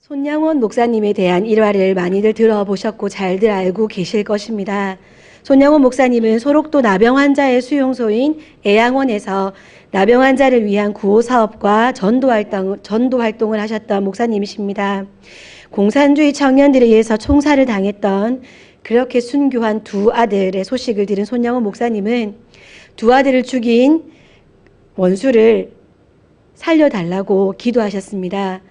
손양원 목사님에 대한 일화를 많이들 들어보셨고 잘들 알고 계실 것입니다. 손양원 목사님은 소록도 나병 환자의 수용소인 애양원에서 나병 환자를 위한 구호 사업과 전도 활동을 하셨던 목사님이십니다. 공산주의 청년들에 의해서 총살을 당했던 그렇게 순교한 두 아들의 소식을 들은 손양원 목사님은 두 아들을 죽인 원수를 살려달라고 기도하셨습니다.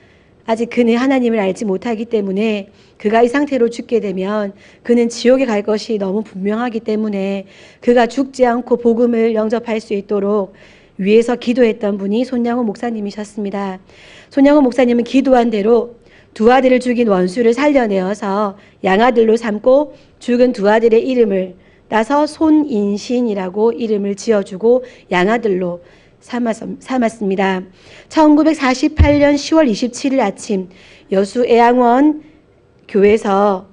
아직 그는 하나님을 알지 못하기 때문에 그가 이 상태로 죽게 되면 그는 지옥에 갈 것이 너무 분명하기 때문에 그가 죽지 않고 복음을 영접할 수 있도록 위에서 기도했던 분이 손양호 목사님이셨습니다. 손양호 목사님은 기도한 대로 두 아들을 죽인 원수를 살려내어서 양아들로 삼고 죽은 두 아들의 이름을 따서 손인신이라고 이름을 지어주고 양아들로 삼았습니다. 1948년 10월 27일 아침 여수 애양원 교회에서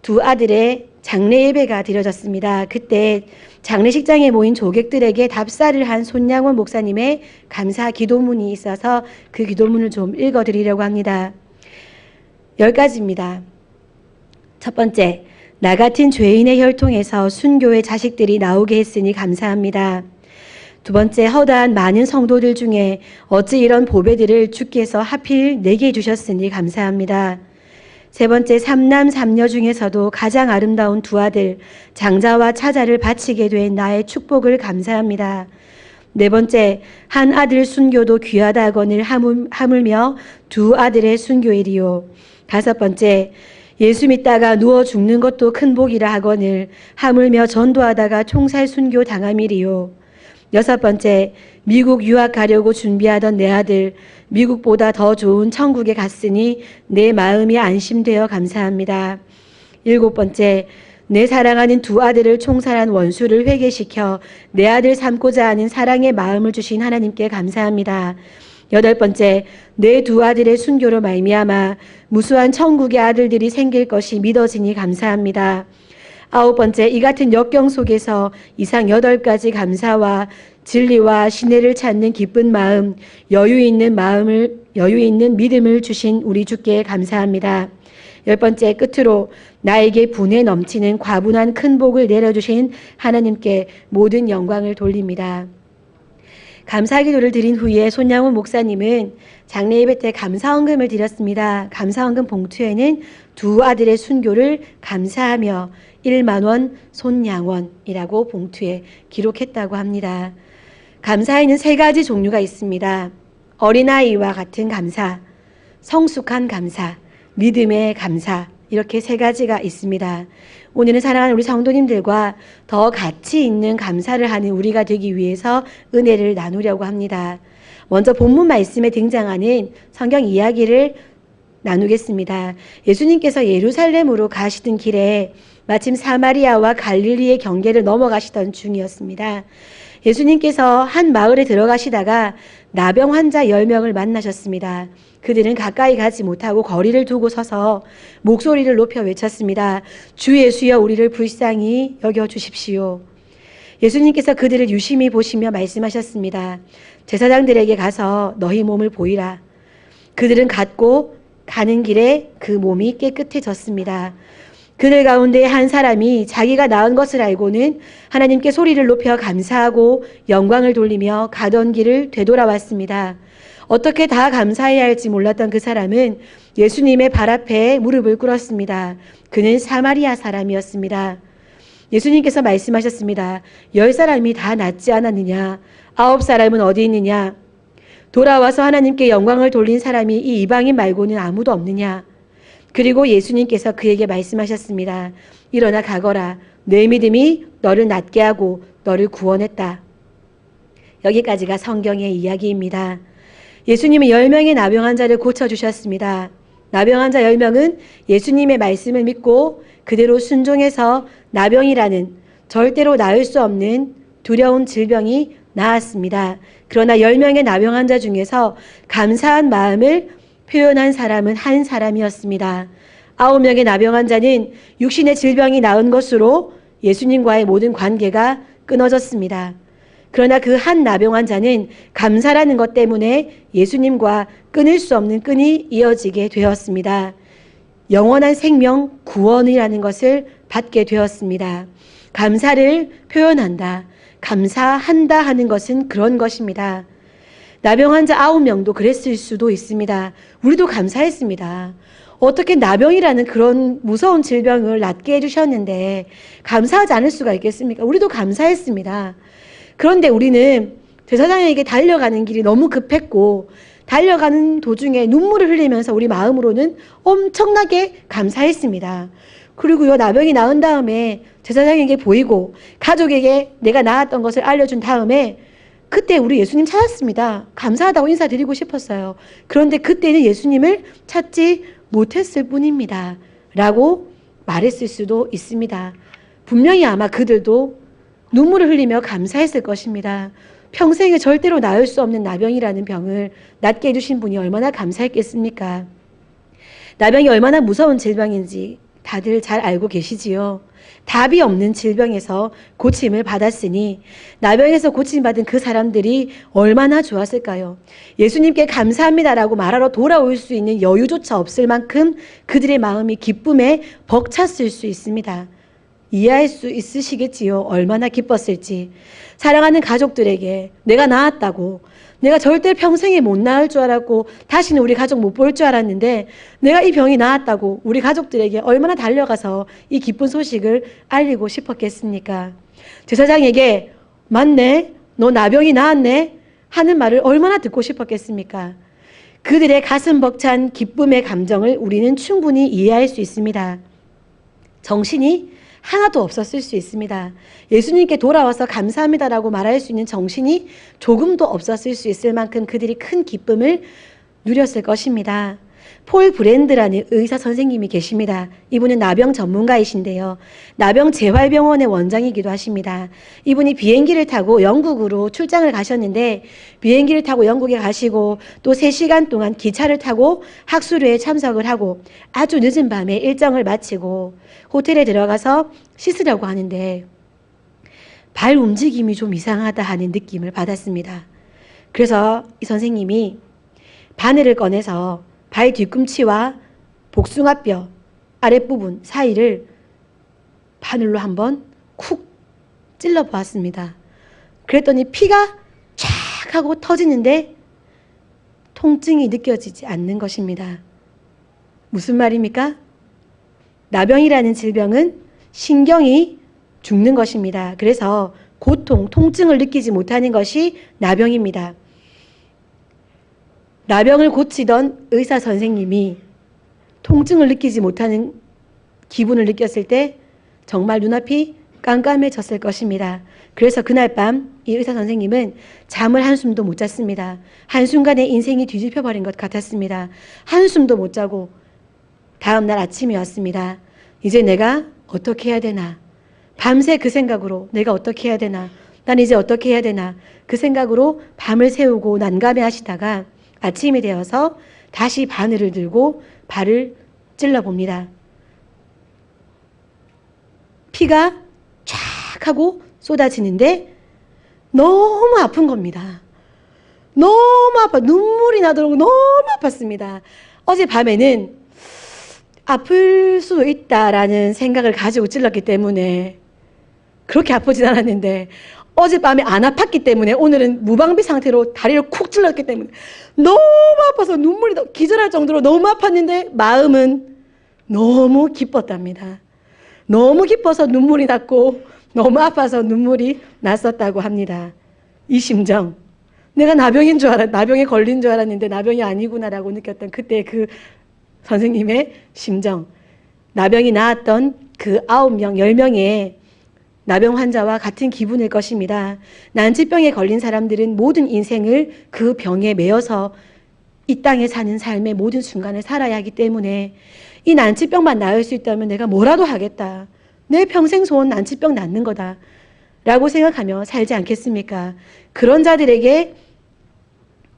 두 아들의 장례 예배가 드려졌습니다. 그때 장례식장에 모인 조객들에게 답사를 한 손양원 목사님의 감사 기도문이 있어서 그 기도문을 좀 읽어드리려고 합니다. 10가지입니다. 첫 번째, 나 같은 죄인의 혈통에서 순교의 자식들이 나오게 했으니 감사합니다. 두 번째, 허다한 많은 성도들 중에 어찌 이런 보배들을 주께서 하필 내게 주셨으니 감사합니다. 세 번째, 삼남 삼녀 중에서도 가장 아름다운 두 아들 장자와 차자를 바치게 된 나의 축복을 감사합니다. 네 번째, 한 아들 순교도 귀하다 하거늘 하물며 두 아들의 순교일이요. 다섯 번째, 예수 믿다가 누워 죽는 것도 큰 복이라 하거늘 하물며 전도하다가 총살 순교 당함이리요. 여섯 번째, 미국 유학 가려고 준비하던 내 아들 미국보다 더 좋은 천국에 갔으니 내 마음이 안심되어 감사합니다. 일곱 번째, 내 사랑하는 두 아들을 총살한 원수를 회개시켜 내 아들 삼고자 하는 사랑의 마음을 주신 하나님께 감사합니다. 여덟 번째, 내 두 아들의 순교로 말미암아 무수한 천국의 아들들이 생길 것이 믿어지니 감사합니다. 아홉 번째, 이 같은 역경 속에서 이상 8가지 감사와 진리와 신뢰를 찾는 기쁜 마음, 여유 있는 믿음을 주신 우리 주께 감사합니다. 10번째, 끝으로 나에게 분에 넘치는 과분한 큰 복을 내려주신 하나님께 모든 영광을 돌립니다. 감사기도를 드린 후에 손양훈 목사님은 장례 예배 때 감사헌금을 드렸습니다. 감사헌금 봉투에는 두 아들의 순교를 감사하며 1만 원 손양원이라고 봉투에 기록했다고 합니다. 감사에는 3가지 종류가 있습니다. 어린아이와 같은 감사, 성숙한 감사, 믿음의 감사, 이렇게 3가지가 있습니다. 오늘은 사랑하는 우리 성도님들과 더 가치 있는 감사를 하는 우리가 되기 위해서 은혜를 나누려고 합니다. 먼저 본문 말씀에 등장하는 성경 이야기를 나누겠습니다. 예수님께서 예루살렘으로 가시던 길에 마침 사마리아와 갈릴리의 경계를 넘어가시던 중이었습니다. 예수님께서 한 마을에 들어가시다가 나병 환자 10명을 만나셨습니다. 그들은 가까이 가지 못하고 거리를 두고 서서 목소리를 높여 외쳤습니다. 주 예수여, 우리를 불쌍히 여겨주십시오. 예수님께서 그들을 유심히 보시며 말씀하셨습니다. 제사장들에게 가서 너희 몸을 보이라. 그들은 갔고 가는 길에 그 몸이 깨끗해졌습니다. 그들 가운데 한 사람이 자기가 나은 것을 알고는 하나님께 소리를 높여 감사하고 영광을 돌리며 가던 길을 되돌아왔습니다. 어떻게 다 감사해야 할지 몰랐던 그 사람은 예수님의 발 앞에 무릎을 꿇었습니다. 그는 사마리아 사람이었습니다. 예수님께서 말씀하셨습니다. 10사람이 다 낫지 않았느냐? 9사람은 어디 있느냐? 돌아와서 하나님께 영광을 돌린 사람이 이 이방인 말고는 아무도 없느냐? 그리고 예수님께서 그에게 말씀하셨습니다. 일어나 가거라. 내 믿음이 너를 낫게 하고 너를 구원했다. 여기까지가 성경의 이야기입니다. 예수님은 10명의 나병 환자를 고쳐주셨습니다. 나병 환자 10명은 예수님의 말씀을 믿고 그대로 순종해서 나병이라는 절대로 나을 수 없는 두려운 질병이 나았습니다. 그러나 10명의 나병 환자 중에서 감사한 마음을 표현한 사람은 한 사람이었습니다. 9명의 나병 환자는 육신의 질병이 나은 것으로 예수님과의 모든 관계가 끊어졌습니다. 그러나 그 한 나병 환자는 감사라는 것 때문에 예수님과 끊을 수 없는 끈이 이어지게 되었습니다. 영원한 생명 구원이라는 것을 받게 되었습니다. 감사를 표현한다, 감사한다 하는 것은 그런 것입니다. 나병 환자 9명도 그랬을 수도 있습니다. 우리도 감사했습니다. 어떻게 나병이라는 그런 무서운 질병을 낫게 해주셨는데 감사하지 않을 수가 있겠습니까? 우리도 감사했습니다. 그런데 우리는 제사장에게 달려가는 길이 너무 급했고 달려가는 도중에 눈물을 흘리면서 우리 마음으로는 엄청나게 감사했습니다. 그리고요, 나병이 나은 다음에 제사장에게 보이고 가족에게 내가 나았던 것을 알려준 다음에 그때 우리 예수님 찾았습니다. 감사하다고 인사드리고 싶었어요. 그런데 그때는 예수님을 찾지 못했을 뿐입니다. 라고 말했을 수도 있습니다. 분명히 아마 그들도 눈물을 흘리며 감사했을 것입니다. 평생에 절대로 나을 수 없는 나병이라는 병을 낫게 해주신 분이 얼마나 감사했겠습니까? 나병이 얼마나 무서운 질병인지 다들 잘 알고 계시지요. 답이 없는 질병에서 고침을 받았으니 나병에서 고침받은 그 사람들이 얼마나 좋았을까요? 예수님께 감사합니다라고 말하러 돌아올 수 있는 여유조차 없을 만큼 그들의 마음이 기쁨에 벅찼을 수 있습니다. 이해할 수 있으시겠지요. 얼마나 기뻤을지. 사랑하는 가족들에게 내가 낳았다고, 내가 절대 평생에 못 낳을 줄 알았고 다시는 우리 가족 못 볼 줄 알았는데 내가 이 병이 나았다고 우리 가족들에게 얼마나 달려가서 이 기쁜 소식을 알리고 싶었겠습니까? 제사장에게 맞네, 너 나병이 나았네 하는 말을 얼마나 듣고 싶었겠습니까? 그들의 가슴 벅찬 기쁨의 감정을 우리는 충분히 이해할 수 있습니다. 정신이 하나도 없었을 수 있습니다. 예수님께 돌아와서 감사합니다라고 말할 수 있는 정신이 조금도 없었을 수 있을 만큼 그들이 큰 기쁨을 누렸을 것입니다. 폴 브랜드라는 의사 선생님이 계십니다. 이분은 나병 전문가이신데요. 나병 재활병원의 원장이기도 하십니다. 이분이 비행기를 타고 영국으로 출장을 가셨는데 비행기를 타고 영국에 가시고 또 3시간 동안 기차를 타고 학술회에 참석을 하고 아주 늦은 밤에 일정을 마치고 호텔에 들어가서 씻으려고 하는데 발 움직임이 좀 이상하다 하는 느낌을 받았습니다. 그래서 이 선생님이 바늘을 꺼내서 발 뒤꿈치와 복숭아뼈 아랫부분 사이를 바늘로 한번 쿡 찔러 보았습니다. 그랬더니 피가 쫙 하고 터지는데 통증이 느껴지지 않는 것입니다. 무슨 말입니까? 나병이라는 질병은 신경이 죽는 것입니다. 그래서 고통, 통증을 느끼지 못하는 것이 나병입니다. 나병을 고치던 의사 선생님이 통증을 느끼지 못하는 기분을 느꼈을 때 정말 눈앞이 깜깜해졌을 것입니다. 그래서 그날 밤 이 의사 선생님은 잠을 한숨도 못 잤습니다. 한순간에 인생이 뒤집혀 버린 것 같았습니다. 한숨도 못 자고 다음 날 아침이 왔습니다. 이제 내가 어떻게 해야 되나? 밤새 그 생각으로 내가 어떻게 해야 되나? 난 이제 어떻게 해야 되나? 그 생각으로 밤을 새우고 난감해 하시다가 아침이 되어서 다시 바늘을 들고 발을 찔러봅니다. 피가 쫙 하고 쏟아지는데 너무 아픈 겁니다. 너무 아파. 눈물이 나도록 너무 아팠습니다. 어젯밤에는 아플 수도 있다라는 생각을 가지고 찔렀기 때문에 그렇게 아프진 않았는데 어젯밤에 안 아팠기 때문에 오늘은 무방비 상태로 다리를 쿡 찔렀기 때문에 너무 아파서 눈물이 기절할 정도로 너무 아팠는데 마음은 너무 기뻤답니다. 너무 기뻐서 눈물이 났고 너무 아파서 눈물이 났었다고 합니다. 이 심정, 내가 나병인 줄 나병에 걸린 줄 알았는데 나병이 아니구나라고 느꼈던 그때 그 선생님의 심정, 나병이 나았던 그 9명, 10명의 나병 환자와 같은 기분일 것입니다. 난치병에 걸린 사람들은 모든 인생을 그 병에 매여서 이 땅에 사는 삶의 모든 순간을 살아야 하기 때문에 이 난치병만 나을 수 있다면 내가 뭐라도 하겠다. 내 평생 소원 난치병 낫는 거다. 라고 생각하며 살지 않겠습니까? 그런 자들에게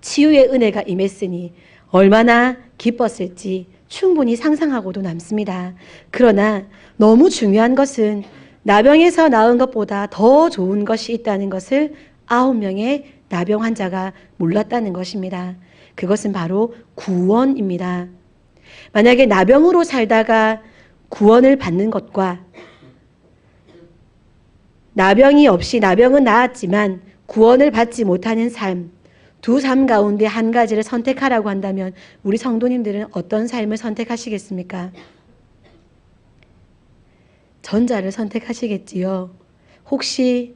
치유의 은혜가 임했으니 얼마나 기뻤을지 충분히 상상하고도 남습니다. 그러나 너무 중요한 것은 나병에서 나은 것보다 더 좋은 것이 있다는 것을 9명의 나병 환자가 몰랐다는 것입니다. 그것은 바로 구원입니다. 만약에 나병으로 살다가 구원을 받는 것과 나병이 없이 나병은 나았지만 구원을 받지 못하는 삶, 두 삶 가운데 한 가지를 선택하라고 한다면 우리 성도님들은 어떤 삶을 선택하시겠습니까? 전자를 선택하시겠지요. 혹시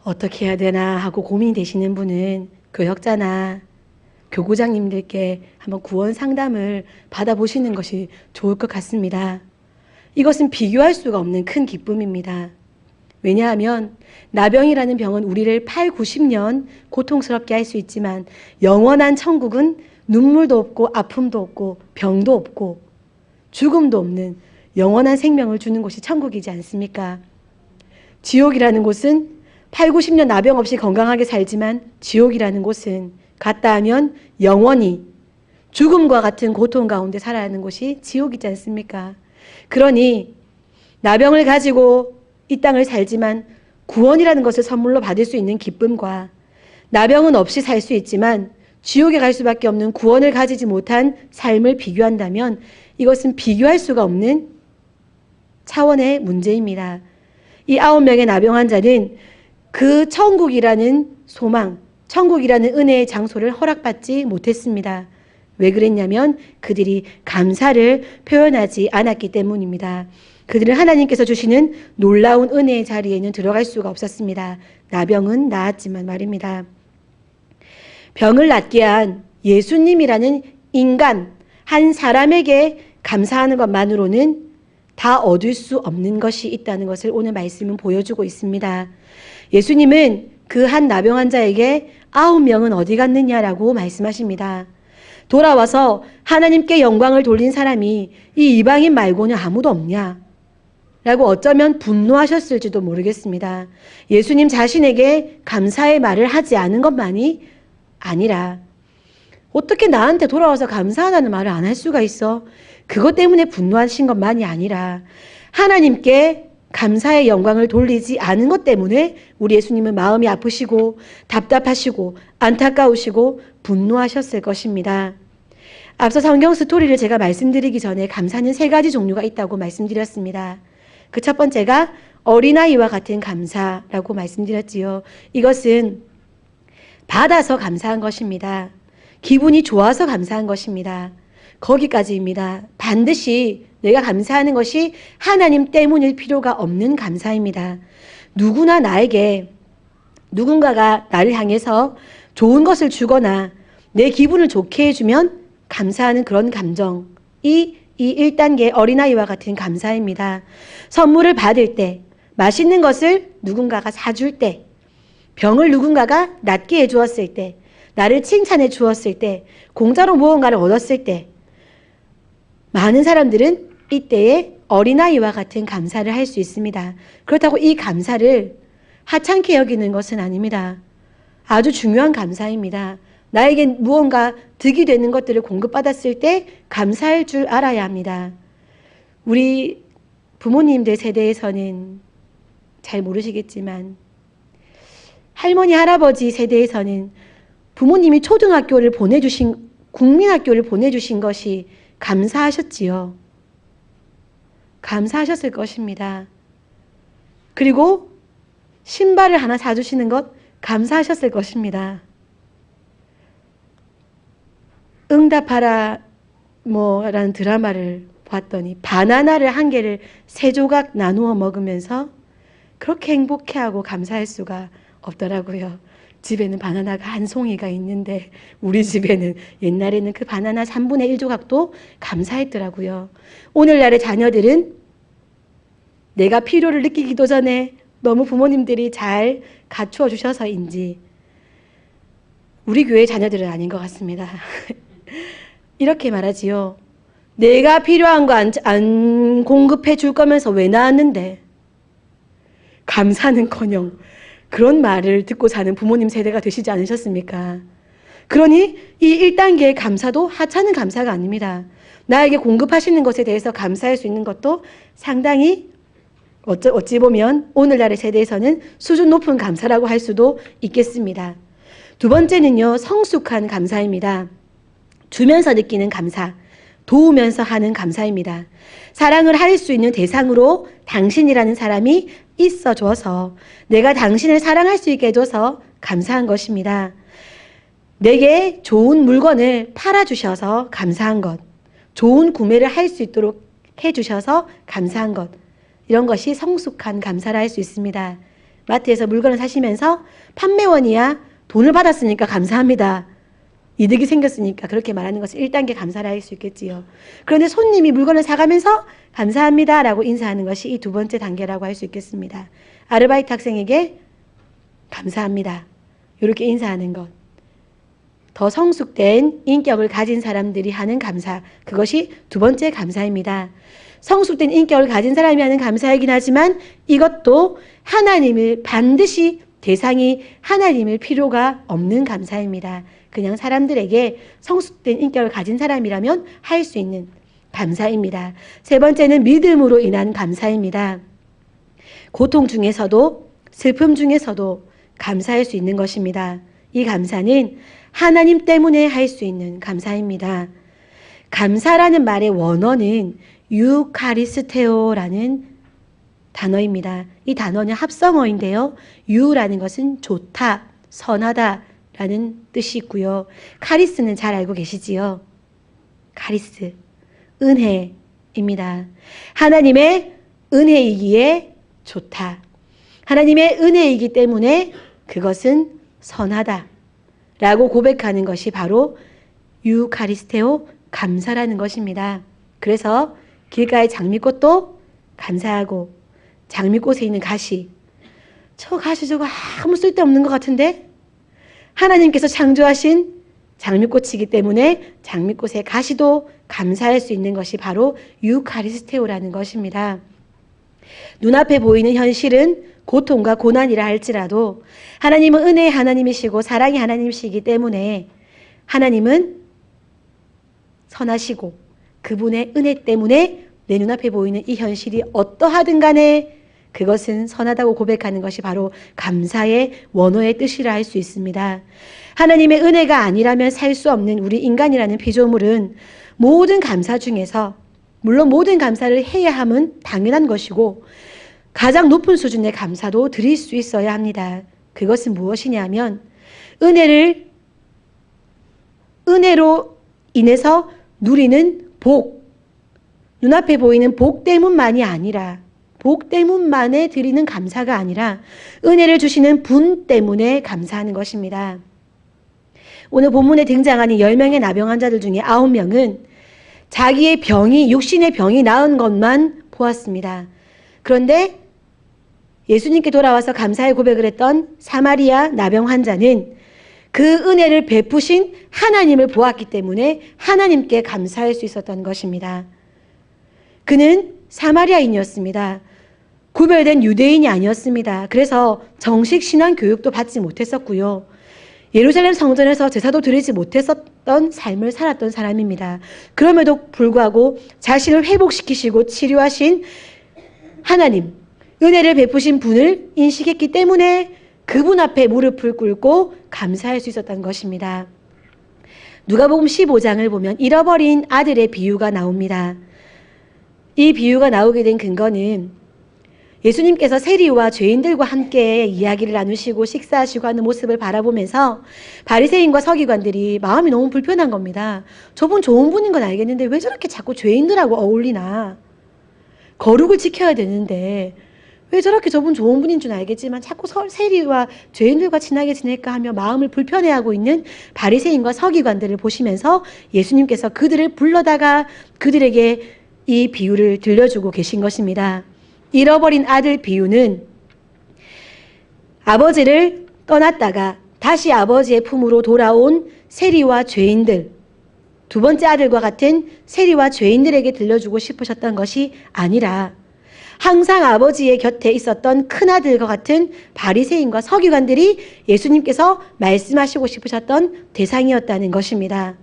어떻게 해야 되나 하고 고민되시는 분은 교역자나 교구장님들께 한번 구원 상담을 받아보시는 것이 좋을 것 같습니다. 이것은 비교할 수가 없는 큰 기쁨입니다. 왜냐하면 나병이라는 병은 우리를 8, 90년 고통스럽게 할 수 있지만 영원한 천국은 눈물도 없고 아픔도 없고 병도 없고 죽음도 없는 영원한 생명을 주는 곳이 천국이지 않습니까? 지옥이라는 곳은 8, 90년 나병 없이 건강하게 살지만 지옥이라는 곳은 갔다 하면 영원히 죽음과 같은 고통 가운데 살아야 하는 곳이 지옥이지 않습니까? 그러니 나병을 가지고 이 땅을 살지만 구원이라는 것을 선물로 받을 수 있는 기쁨과 나병은 없이 살 수 있지만 지옥에 갈 수밖에 없는 구원을 가지지 못한 삶을 비교한다면 이것은 비교할 수가 없는 차원의 문제입니다. 이 9명의 나병 환자는 그 천국이라는 소망, 천국이라는 은혜의 장소를 허락받지 못했습니다. 왜 그랬냐면 그들이 감사를 표현하지 않았기 때문입니다. 그들은 하나님께서 주시는 놀라운 은혜의 자리에는 들어갈 수가 없었습니다. 나병은 나았지만 말입니다. 병을 낫게 한 예수님이라는 인간, 한 사람에게 감사하는 것만으로는 다 얻을 수 없는 것이 있다는 것을 오늘 말씀은 보여주고 있습니다. 예수님은 그 한 나병 환자에게 9명은 어디 갔느냐라고 말씀하십니다. 돌아와서 하나님께 영광을 돌린 사람이 이 이방인 말고는 아무도 없냐? 라고 어쩌면 분노하셨을지도 모르겠습니다. 예수님 자신에게 감사의 말을 하지 않은 것만이 아니라 어떻게 나한테 돌아와서 감사하다는 말을 안 할 수가 있어? 그것 때문에 분노하신 것만이 아니라 하나님께 감사의 영광을 돌리지 않은 것 때문에 우리 예수님은 마음이 아프시고 답답하시고 안타까우시고 분노하셨을 것입니다. 앞서 성경 스토리를 제가 말씀드리기 전에 감사는 3가지 종류가 있다고 말씀드렸습니다. 그 첫 번째가 어린아이와 같은 감사라고 말씀드렸지요. 이것은 받아서 감사한 것입니다. 기분이 좋아서 감사한 것입니다. 거기까지입니다. 반드시 내가 감사하는 것이 하나님 때문일 필요가 없는 감사입니다. 누구나 나에게 누군가가 나를 향해서 좋은 것을 주거나 내 기분을 좋게 해주면 감사하는 그런 감정이 이 1단계 어린아이와 같은 감사입니다. 선물을 받을 때, 맛있는 것을 누군가가 사줄 때, 병을 누군가가 낫게 해주었을 때, 나를 칭찬해 주었을 때, 공짜로 무언가를 얻었을 때, 많은 사람들은 이때에 어린아이와 같은 감사를 할 수 있습니다. 그렇다고 이 감사를 하찮게 여기는 것은 아닙니다. 아주 중요한 감사입니다. 나에게 무언가 득이 되는 것들을 공급받았을 때 감사할 줄 알아야 합니다. 우리 부모님들 세대에서는 잘 모르시겠지만 할머니, 할아버지 세대에서는 부모님이 초등학교를 보내주신, 국민학교를 보내주신 것이 감사하셨지요. 감사하셨을 것입니다. 그리고 신발을 하나 사주시는 것 감사하셨을 것입니다. 응답하라 라는 드라마를 봤더니 바나나를 1개를 3조각 나누어 먹으면서 그렇게 행복해하고 감사할 수가 없더라고요. 집에는 바나나가 한 송이가 있는데 우리 집에는 옛날에는 그 바나나 3분의 1조각도 감사했더라고요. 오늘날의 자녀들은 내가 필요를 느끼기도 전에 너무 부모님들이 잘 갖추어 주셔서인지 우리 교회 자녀들은 아닌 것 같습니다. 이렇게 말하지요. 내가 필요한 거 안 공급해 줄 거면서 왜 나왔는데? 감사는커녕 그런 말을 듣고 사는 부모님 세대가 되시지 않으셨습니까? 그러니 이 1단계의 감사도 하찮은 감사가 아닙니다. 나에게 공급하시는 것에 대해서 감사할 수 있는 것도 상당히 어찌 보면 오늘날의 세대에서는 수준 높은 감사라고 할 수도 있겠습니다. 두 번째는요, 성숙한 감사입니다. 주면서 느끼는 감사, 도우면서 하는 감사입니다. 사랑을 할 수 있는 대상으로 당신이라는 사람이 있어줘서 내가 당신을 사랑할 수 있게 해줘서 감사한 것입니다. 내게 좋은 물건을 팔아주셔서 감사한 것, 좋은 구매를 할 수 있도록 해주셔서 감사한 것, 이런 것이 성숙한 감사라 할 수 있습니다. 마트에서 물건을 사시면서 판매원이야 돈을 받았으니까 감사합니다. 이득이 생겼으니까 그렇게 말하는 것은 1단계 감사라 할 수 있겠지요. 그런데 손님이 물건을 사가면서 감사합니다 라고 인사하는 것이 이 두 번째 단계라고 할 수 있겠습니다. 아르바이트 학생에게 감사합니다, 이렇게 인사하는 것. 더 성숙된 인격을 가진 사람들이 하는 감사, 그것이 두 번째 감사입니다. 성숙된 인격을 가진 사람이 하는 감사이긴 하지만 이것도 하나님을 반드시 대상이 하나님일 필요가 없는 감사입니다. 그냥 사람들에게 성숙된 인격을 가진 사람이라면 할 수 있는 감사입니다. 세 번째는 믿음으로 인한 감사입니다. 고통 중에서도 슬픔 중에서도 감사할 수 있는 것입니다. 이 감사는 하나님 때문에 할 수 있는 감사입니다. 감사라는 말의 원어는 유카리스테오라는 단어입니다. 이 단어는 합성어인데요. 유라는 것은 좋다, 선하다 라는 뜻이 있고요. 카리스는 잘 알고 계시지요. 카리스, 은혜입니다. 하나님의 은혜이기에 좋다. 하나님의 은혜이기 때문에 그것은 선하다 라고 고백하는 것이 바로 유카리스테오, 감사라는 것입니다. 그래서 길가의 장미꽃도 감사하고, 장미꽃에 있는 가시, 저 가시 저거 아무 쓸데없는 것 같은데 하나님께서 창조하신 장미꽃이기 때문에 장미꽃의 가시도 감사할 수 있는 것이 바로 유카리스테오라는 것입니다. 눈앞에 보이는 현실은 고통과 고난이라 할지라도 하나님은 은혜의 하나님이시고 사랑의 하나님이시기 때문에 하나님은 선하시고 그분의 은혜 때문에 내 눈앞에 보이는 이 현실이 어떠하든 간에 그것은 선하다고 고백하는 것이 바로 감사의 원어의 뜻이라 할 수 있습니다. 하나님의 은혜가 아니라면 살 수 없는 우리 인간이라는 피조물은 모든 감사 중에서, 물론 모든 감사를 해야 함은 당연한 것이고 가장 높은 수준의 감사도 드릴 수 있어야 합니다. 그것은 무엇이냐면 은혜로 인해서 누리는 복, 눈앞에 보이는 복 때문만이 아니라, 복 때문만에 드리는 감사가 아니라 은혜를 주시는 분 때문에 감사하는 것입니다. 오늘 본문에 등장하는 10명의 나병 환자들 중에 9명은 자기의 병이, 육신의 병이 나은 것만 보았습니다. 그런데 예수님께 돌아와서 감사의 고백을 했던 사마리아 나병 환자는 그 은혜를 베푸신 하나님을 보았기 때문에 하나님께 감사할 수 있었던 것입니다. 그는 사마리아인이었습니다. 구별된 유대인이 아니었습니다. 그래서 정식 신앙 교육도 받지 못했었고요. 예루살렘 성전에서 제사도 드리지 못했었던 삶을 살았던 사람입니다. 그럼에도 불구하고 자신을 회복시키시고 치료하신 하나님, 은혜를 베푸신 분을 인식했기 때문에 그분 앞에 무릎을 꿇고 감사할 수 있었던 것입니다. 누가복음 15장을 보면 잃어버린 아들의 비유가 나옵니다. 이 비유가 나오게 된 근거는 예수님께서 세리와 죄인들과 함께 이야기를 나누시고 식사하시고 하는 모습을 바라보면서 바리새인과 서기관들이 마음이 너무 불편한 겁니다. 저분 좋은 분인 건 알겠는데 왜 저렇게 자꾸 죄인들하고 어울리나? 거룩을 지켜야 되는데 왜 저렇게 저분 좋은 분인 줄 알겠지만 자꾸 세리와 죄인들과 친하게 지낼까 하며 마음을 불편해하고 있는 바리새인과 서기관들을 보시면서 예수님께서 그들을 불러다가 그들에게 이 비유를 들려주고 계신 것입니다. 잃어버린 아들 비유는 아버지를 떠났다가 다시 아버지의 품으로 돌아온 세리와 죄인들, 두 번째 아들과 같은 세리와 죄인들에게 들려주고 싶으셨던 것이 아니라 항상 아버지의 곁에 있었던 큰아들과 같은 바리새인과 서기관들이 예수님께서 말씀하시고 싶으셨던 대상이었다는 것입니다.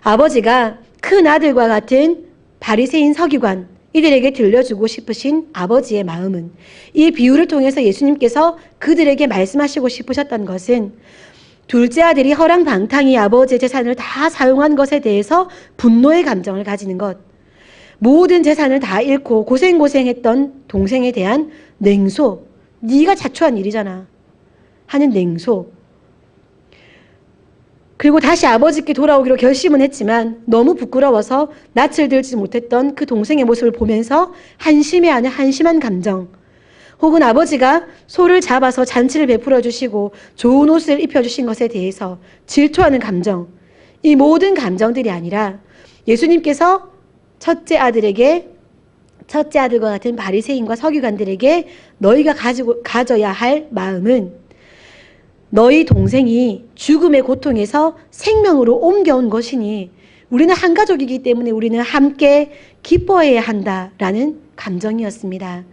아버지가 큰아들과 같은 바리새인 서기관, 이들에게 들려주고 싶으신 아버지의 마음은, 이 비유를 통해서 예수님께서 그들에게 말씀하시고 싶으셨던 것은 둘째 아들이 허랑방탕히 아버지의 재산을 다 사용한 것에 대해서 분노의 감정을 가지는 것, 모든 재산을 다 잃고 고생했던 동생에 대한 냉소, 네가 자초한 일이잖아 하는 냉소, 그리고 다시 아버지께 돌아오기로 결심은 했지만 너무 부끄러워서 낯을 들지 못했던 그 동생의 모습을 보면서 한심해하는 한심한 감정, 혹은 아버지가 소를 잡아서 잔치를 베풀어 주시고 좋은 옷을 입혀주신 것에 대해서 질투하는 감정, 이 모든 감정들이 아니라 예수님께서 첫째 아들과 같은 바리새인과 서기관들에게 너희가 가져야 할 마음은 너희 동생이 죽음의 고통에서 생명으로 옮겨온 것이니 우리는 한 가족이기 때문에 우리는 함께 기뻐해야 한다라는 감정이었습니다.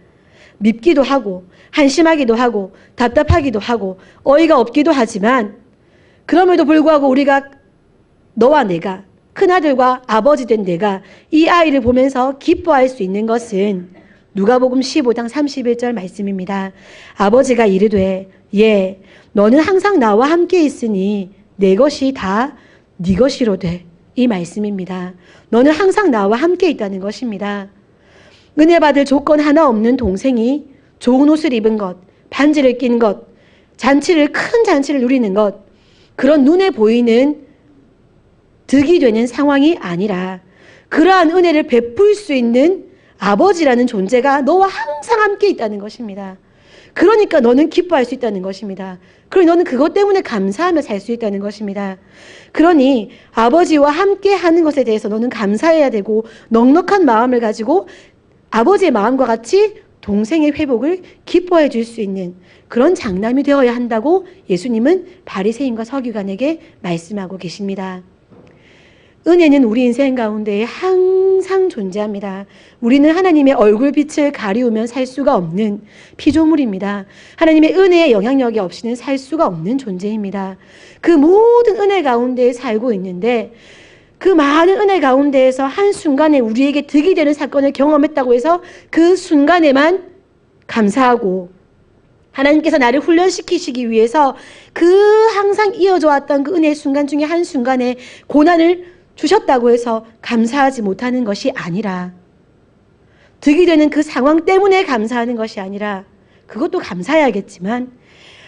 밉기도 하고 한심하기도 하고 답답하기도 하고 어이가 없기도 하지만, 그럼에도 불구하고 우리가, 너와 내가, 큰아들과 아버지 된 내가 이 아이를 보면서 기뻐할 수 있는 것은 누가복음 15장 31절 말씀입니다. 아버지가 이르되 예, 너는 항상 나와 함께 있으니 내 것이 다 네 것이로 돼. 이 말씀입니다. 너는 항상 나와 함께 있다는 것입니다. 은혜 받을 조건 하나 없는 동생이 좋은 옷을 입은 것, 반지를 낀 것, 큰 잔치를 누리는 것, 그런 눈에 보이는 득이 되는 상황이 아니라 그러한 은혜를 베풀 수 있는 아버지라는 존재가 너와 항상 함께 있다는 것입니다. 그러니까 너는 기뻐할 수 있다는 것입니다. 그러니 너는 그것 때문에 감사하며 살 수 있다는 것입니다. 그러니 아버지와 함께 하는 것에 대해서 너는 감사해야 되고, 넉넉한 마음을 가지고 아버지의 마음과 같이 동생의 회복을 기뻐해 줄 수 있는 그런 장남이 되어야 한다고 예수님은 바리새인과 서기관에게 말씀하고 계십니다. 은혜는 우리 인생 가운데 항상 존재합니다. 우리는 하나님의 얼굴빛을 가리우면 살 수가 없는 피조물입니다. 하나님의 은혜의 영향력이 없이는 살 수가 없는 존재입니다. 그 모든 은혜 가운데 살고 있는데, 그 많은 은혜 가운데에서 한순간에 우리에게 득이 되는 사건을 경험했다고 해서 그 순간에만 감사하고, 하나님께서 나를 훈련시키시기 위해서 그 항상 이어져 왔던 그 은혜의 순간 중에 한순간에 고난을 주셨다고 해서 감사하지 못하는 것이 아니라, 득이 되는 그 상황 때문에 감사하는 것이 아니라, 그것도 감사해야겠지만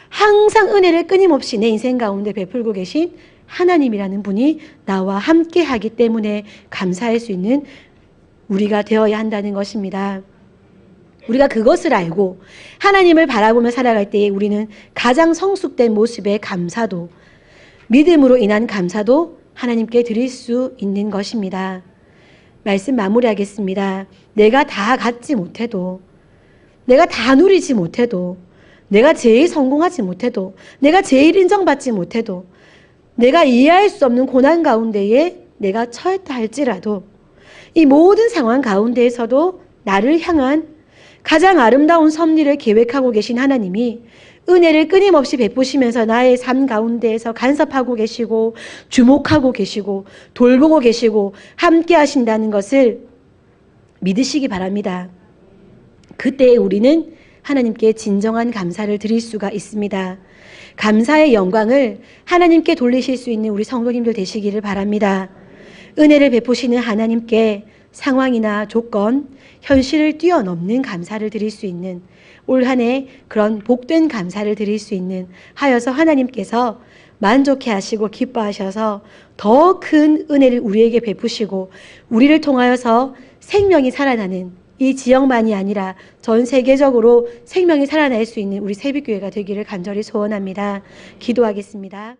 항상 은혜를 끊임없이 내 인생 가운데 베풀고 계신 하나님이라는 분이 나와 함께 하기 때문에 감사할 수 있는 우리가 되어야 한다는 것입니다. 우리가 그것을 알고 하나님을 바라보며 살아갈 때에 우리는 가장 성숙된 모습의 감사도, 믿음으로 인한 감사도 하나님께 드릴 수 있는 것입니다. 말씀 마무리하겠습니다. 내가 다 갖지 못해도, 내가 다 누리지 못해도, 내가 제일 성공하지 못해도, 내가 제일 인정받지 못해도, 내가 이해할 수 없는 고난 가운데에 내가 처했다 할지라도, 이 모든 상황 가운데에서도 나를 향한 가장 아름다운 섭리를 계획하고 계신 하나님이 은혜를 끊임없이 베푸시면서 나의 삶 가운데에서 간섭하고 계시고 주목하고 계시고 돌보고 계시고 함께 하신다는 것을 믿으시기 바랍니다. 그때 우리는 하나님께 진정한 감사를 드릴 수가 있습니다. 감사의 영광을 하나님께 돌리실 수 있는 우리 성도님들 되시기를 바랍니다. 은혜를 베푸시는 하나님께 상황이나 조건, 현실을 뛰어넘는 감사를 드릴 수 있는, 올 한 해 그런 복된 감사를 드릴 수 있는 하여서 하나님께서 만족해 하시고 기뻐하셔서 더 큰 은혜를 우리에게 베푸시고 우리를 통하여서 생명이 살아나는, 이 지역만이 아니라 전 세계적으로 생명이 살아날 수 있는 우리 새벽교회가 되기를 간절히 소원합니다. 기도하겠습니다.